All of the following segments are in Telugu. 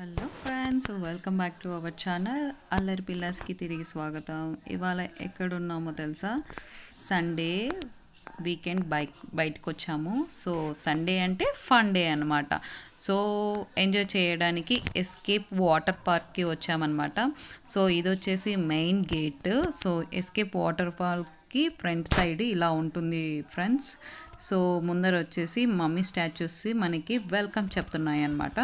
Hello friends, welcome back to our channel. అల్లరి పిల్లర్స్కి తిరిగి స్వాగతం. ఇవాళ ఎక్కడున్నామో తెలుసా? సండే వీకెండ్ బయటకు వచ్చాము. సో సండే అంటే ఫన్ డే అనమాట. సో ఎంజాయ్ చేయడానికి ఎస్కేప్ వాటర్ పార్క్కి వచ్చామన్నమాట. సో ఇది వచ్చేసి main gate. So escape water పార్క్కి ఫ్రంట్ సైడ్ ఇలా ఉంటుంది ఫ్రెండ్స్. సో ముందర వచ్చేసి మమ్మీ స్టాచ్యూస్ మనకి వెల్కమ్ చెప్తున్నాయి అనమాట.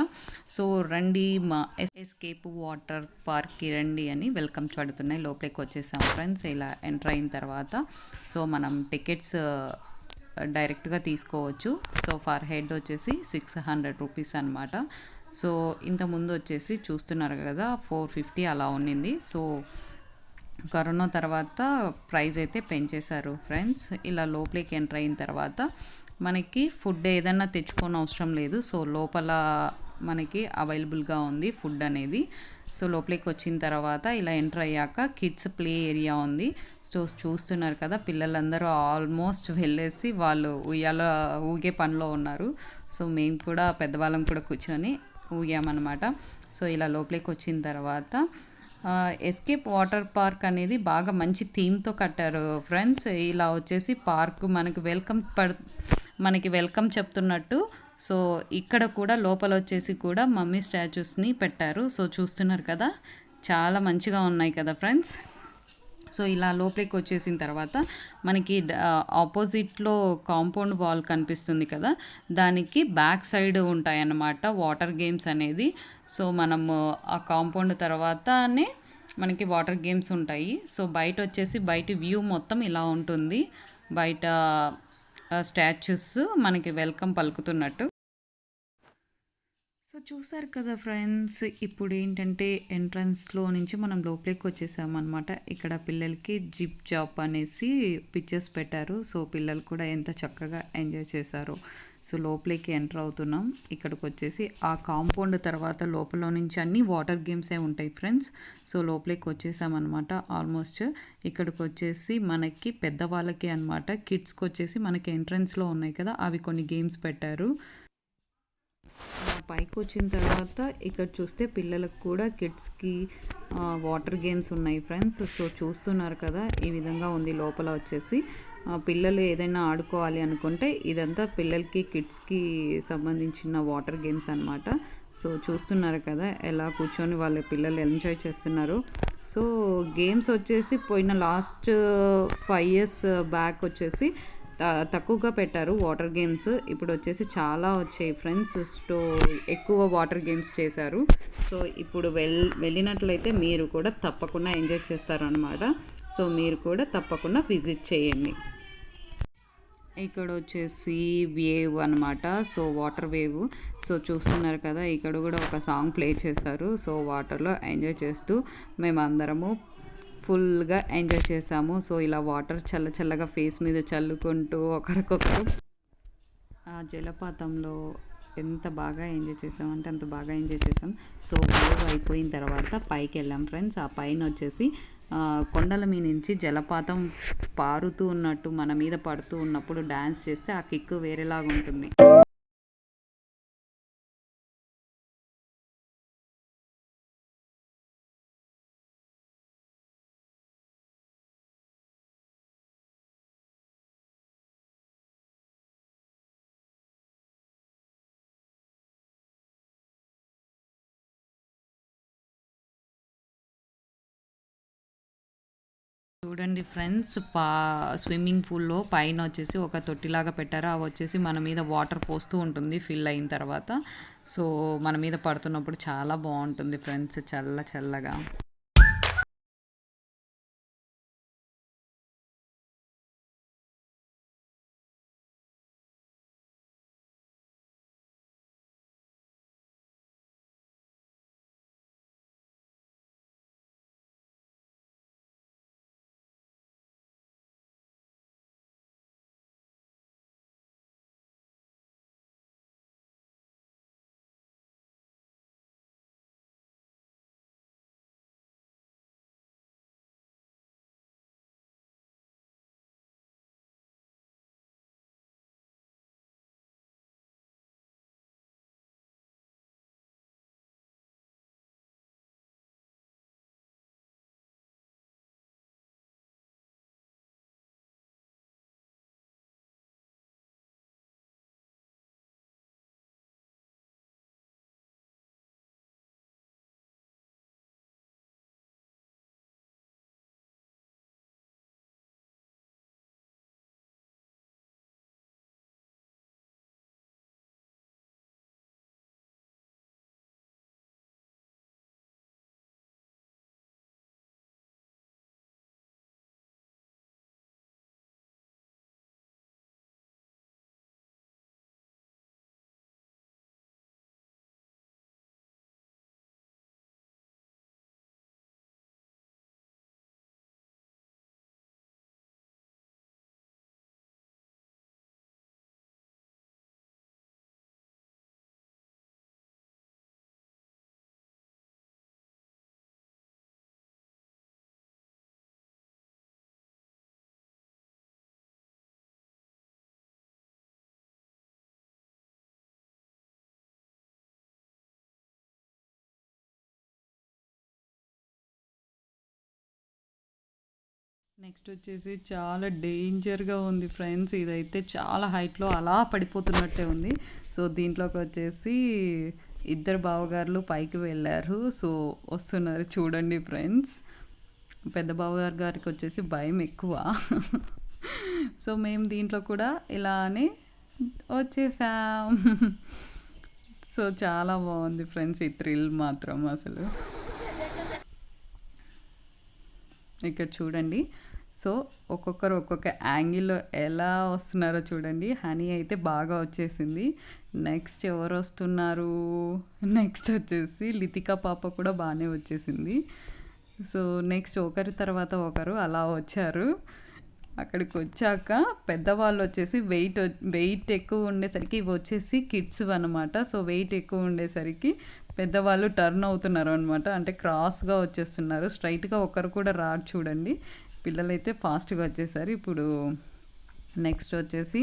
సో రండి మా ఎస్కేప్ వాటర్ పార్క్కి రండి అని వెల్కమ్ పడుతున్నాయి. లోపలికి వచ్చేసాం ఫ్రెండ్స్. ఇలా ఎంటర్ అయిన తర్వాత సో మనం టికెట్స్ డైరెక్ట్గా తీసుకోవచ్చు. సో ఫర్ హెడ్ వచ్చేసి 600 రూపీస్ అనమాట. సో ఇంతకుముందు వచ్చేసి చూస్తున్నారు కదా 450 అలా ఉన్నింది. సో కరోనా తర్వాత ప్రైస్ అయితే పెంచేశారు ఫ్రెండ్స్. ఇలా లోపలికి ఎంటర్ అయిన తర్వాత మనకి ఫుడ్ ఏదన్నా తెచ్చుకోని అవసరం లేదు. సో లోపల మనకి అవైలబుల్గా ఉంది ఫుడ్ అనేది. సో లోపలికి వచ్చిన తర్వాత ఇలా ఎంటర్ అయ్యాక కిడ్స్ ప్లే ఏరియా ఉంది. సో చూస్తున్నారు కదా, పిల్లలందరూ ఆల్మోస్ట్ వెళ్ళేసి వాళ్ళు ఊగే పనిలో ఉన్నారు. సో మేము కూడా పెద్దవాళ్ళం కూడా కూర్చొని ఊగామన్నమాట. సో ఇలా లోపలికి వచ్చిన తర్వాత ఎస్కేప్ వాటర్ పార్క్ అనేది బాగా మంచి థీమ్తో కట్టారు ఫ్రెండ్స్. ఇలా వచ్చేసి పార్క్ మనకి వెల్కమ్ చెప్తున్నట్టు. సో ఇక్కడ కూడా లోపల వచ్చేసి కూడా మమ్మీ స్టాచ్యూస్ని పెట్టారు. సో చూస్తున్నారు కదా, చాలా మంచిగా ఉన్నాయి కదా ఫ్రెండ్స్. సో ఇలా లోపలికి వచ్చేసిన తర్వాత మనకి ఆపోజిట్లో కాంపౌండ్ వాల్ కనిపిస్తుంది కదా, దానికి బ్యాక్ సైడ్ ఉంటాయన్నమాట వాటర్ గేమ్స్ అనేది. సో మనము ఆ కాంపౌండ్ తర్వాతనే మనకి వాటర్ గేమ్స్ ఉంటాయి. సో బయట వచ్చేసి బయట వ్యూ మొత్తం ఇలా ఉంటుంది. బయట స్టాచ్యూస్ మనకి వెల్కమ్ పలుకుతున్నట్టు. సో చూసారు కదా ఫ్రెండ్స్, ఇప్పుడు ఏంటంటే ఎంట్రన్స్లో నుంచి మనం లోపలికి వచ్చేసామన్నమాట. ఇక్కడ పిల్లలకి జిప్ జాప్ అనేసి పిక్చర్స్ పెట్టారు. సో పిల్లలు కూడా ఎంత చక్కగా ఎంజాయ్ చేశారో. సో లోపలికి ఎంటర్ అవుతున్నాం. ఇక్కడికి వచ్చేసి ఆ కాంపౌండ్ తర్వాత లోపల నుంచి అన్ని వాటర్ గేమ్సే ఉంటాయి ఫ్రెండ్స్. సో లోపలికి వచ్చేసామన్నమాట ఆల్మోస్ట్. ఇక్కడికి వచ్చేసి మనకి పెద్దవాళ్ళకి అనమాట, కిడ్స్కి వచ్చేసి మనకి ఎంట్రన్స్లో ఉన్నాయి కదా, అవి కొన్ని గేమ్స్ పెట్టారు. పైకి వచ్చిన తర్వాత ఇక్కడ చూస్తే పిల్లలకు కూడా కిడ్స్కి వాటర్ గేమ్స్ ఉన్నాయి ఫ్రెండ్స్. సో చూస్తున్నారు కదా, ఈ విధంగా ఉంది. లోపల వచ్చేసి పిల్లలు ఏదైనా ఆడుకోవాలి అనుకుంటే ఇదంతా పిల్లలకి కిడ్స్కి సంబంధించిన వాటర్ గేమ్స్ అనమాట. సో చూస్తున్నారు కదా ఎలా కూర్చొని వాళ్ళ పిల్లలు ఎంజాయ్ చేస్తున్నారు. సో గేమ్స్ వచ్చేసి పోయిన లాస్ట్ 5 years బ్యాక్ వచ్చేసి తక్కువగా పెట్టారు వాటర్ గేమ్స్. ఇప్పుడు వచ్చేసి చాలా వచ్చాయి ఫ్రెండ్స్. సో ఎక్కువ వాటర్ గేమ్స్ చేశారు. సో ఇప్పుడు వెళ్ళినట్లయితే మీరు కూడా తప్పకుండా ఎంజాయ్ చేస్తారనమాట. సో మీరు కూడా తప్పకుండా విజిట్ చేయండి. ఇక్కడ వచ్చేసి వేవ్ అనమాట. So water wave. సో చూస్తున్నారు కదా, ఇక్కడ కూడా ఒక సాంగ్ ప్లే చేశారు. సో వాటర్లో ఎంజాయ్ చేస్తూ మేమందరము ఫుల్గా ఎంజాయ్ చేసాము. సో ఇలా వాటర్ చల్లగా ఫేస్ మీద చల్లుకుంటూ ఒకరికొకరు ఆ జలపాతంలో ఎంత బాగా ఎంజాయ్ చేసామంటే అంత బాగా ఎంజాయ్ చేసాం. సో వేవ్ అయిపోయిన తర్వాత పైకి వెళ్ళాం ఫ్రెండ్స్. ఆ పైన వచ్చేసి కొండల మీద నుంచి జలపాతం పారుతూ ఉన్నట్టు మన మీద పడుతూ ఉన్నప్పుడు డ్యాన్స్ చేస్తే ఆ కిక్ వేరేలాగా ఉంటుంది. చూడండి ఫ్రెండ్స్, స్విమ్మింగ్ పూల్లో పైన వచ్చేసి ఒక తొట్టిలాగా పెట్టారు. అవి వచ్చేసి మన మీద వాటర్ పోస్తూ ఉంటుంది ఫిల్ అయిన తర్వాత. సో మన మీద పడుతున్నప్పుడు చాలా బాగుంటుంది ఫ్రెండ్స్, చల్లగా. నెక్స్ట్ వచ్చేసి చాలా డేంజర్గా ఉంది ఫ్రెండ్స్. ఇదైతే చాలా హైట్లో అలా పడిపోతున్నట్టే ఉంది. సో దీంట్లోకి వచ్చేసి ఇద్దరు బావగారులు పైకి వెళ్ళారు. సో వస్తున్నారు చూడండి ఫ్రెండ్స్. పెద్ద బావగారు గారికి వచ్చేసి భయం ఎక్కువ. సో మేము దీంట్లో కూడా ఇలానే వచ్చేసాం. సో చాలా బాగుంది ఫ్రెండ్స్ ఈ థ్రిల్ మాత్రం అసలు. ఇక్కడ చూడండి. సో ఒక్కొక్కరు ఒక్కొక్క యాంగిల్లో ఎలా వస్తున్నారో చూడండి. హనీ అయితే బాగా వచ్చేసింది. నెక్స్ట్ ఎవరు వస్తున్నారు? నెక్స్ట్ వచ్చేసి లితికా పాప కూడా బాగానే వచ్చేసింది. సో నెక్స్ట్ ఒకరి తర్వాత ఒకరు అలా వచ్చారు. అక్కడికి వచ్చాక పెద్దవాళ్ళు వచ్చేసి వెయిట్ ఎక్కువ ఉండేసరికి ఇవి వచ్చేసి కిడ్స్ అనమాట. సో వెయిట్ ఎక్కువ ఉండేసరికి పెద్దవాళ్ళు టర్న్ అవుతున్నారు అనమాట. అంటే క్రాస్గా వచ్చేస్తున్నారు. స్ట్రైట్గా ఒకరు కూడా రారు చూడండి. పిల్లలైతే ఫాస్ట్గా వచ్చేసారు. ఇప్పుడు నెక్స్ట్ వచ్చేసి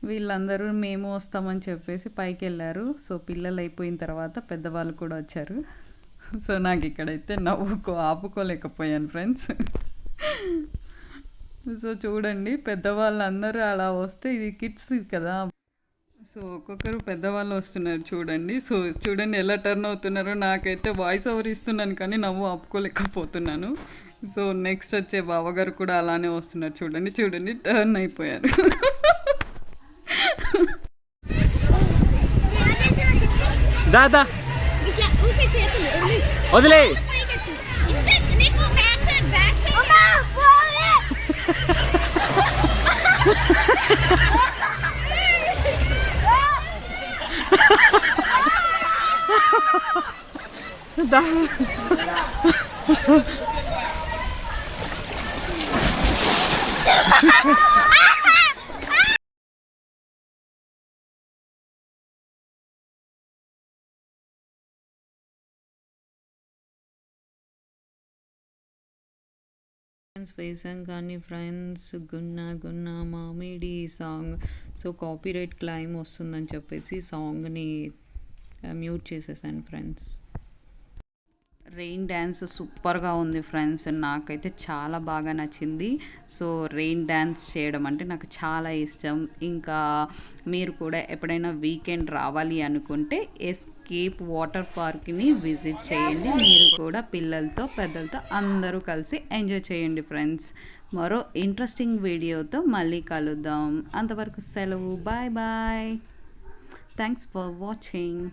వీళ్ళందరూ మేము వస్తామని చెప్పేసి పైకి వెళ్ళారు. సో పిల్లలు అయిపోయిన తర్వాత పెద్దవాళ్ళు కూడా వచ్చారు. సో నాకు ఇక్కడైతే ఆపుకోలేకపోయాను ఫ్రెండ్స్. సో చూడండి పెద్దవాళ్ళందరూ అలా వస్తే ఇది కిడ్స్ కదా. సో ఒక్కొక్కరు పెద్దవాళ్ళు వస్తున్నారు చూడండి. సో చూడండి ఎలా టర్న్ అవుతున్నారో. నాకైతే వాయిస్ ఓవర్ ఇస్తున్నాను కానీ నవ్వు ఆపుకోలేకపోతున్నాను. సో నెక్స్ట్ వచ్చే బావగారు కూడా అలానే వస్తున్నారు చూడండి. చూడండి టర్న్ అయిపోయారు. దాదా వదిలే. వేసాం కానీ ఫ్రెండ్స్ గున్నా గున్నా మామిడి సాంగ్. సో కాపీరైట్ క్లైమ్ వస్తుందని చెప్పేసి సాంగ్ని మ్యూట్ చేసేసాను ఫ్రెండ్స్. రెయిన్ డ్యాన్స్ సూపర్గా ఉంది ఫ్రెండ్స్. నాకైతే చాలా బాగా నచ్చింది. సో రెయిన్ డ్యాన్స్ చేయడం అంటే నాకు చాలా ఇష్టం. ఇంకా మీరు కూడా ఎప్పుడైనా వీకెండ్ రావాలి అనుకుంటే ఎస్కేప్ వాటర్ పార్క్ని విజిట్ చేయండి. మీరు కూడా పిల్లలతో పెద్దలతో అందరూ కలిసి ఎంజాయ్ చేయండి ఫ్రెండ్స్. మరో ఇంట్రెస్టింగ్ వీడియోతో మళ్ళీ కలుద్దాం. అంతవరకు సెలవు. Bye bye. Thanks for watching.